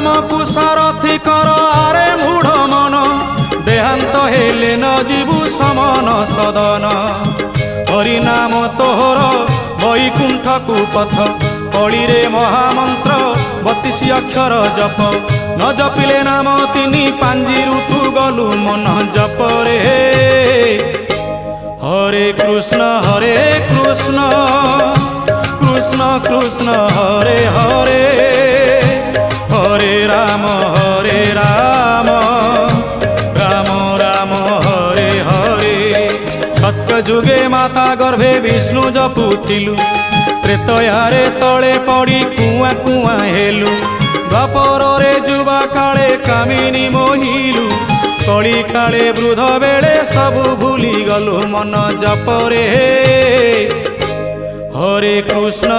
राम को सारथी कर आरे मूढ़ मन देहांत हेले न जीवु समन सदन हरिनाम तोहर वैकुंठ को पथ कली रे महामंत्र 32 अक्षर जप न जपिले नाम तिनी पांजी ऋतु गलु मन जप रे हरे कृष्ण कृष्ण कृष्ण हरे हरे हरे राम राम राम हरे हरे सत्य जुगे माता गर्भे विष्णु जपुथिलु त्रेतयारे तले पड़ी कुआ कुआ हेलु द्वापर रे जुवा काले कामिनी मोहिलु कली काले वृद्ध बेले सबु भूली गलु मन जप रे हरे कृष्ण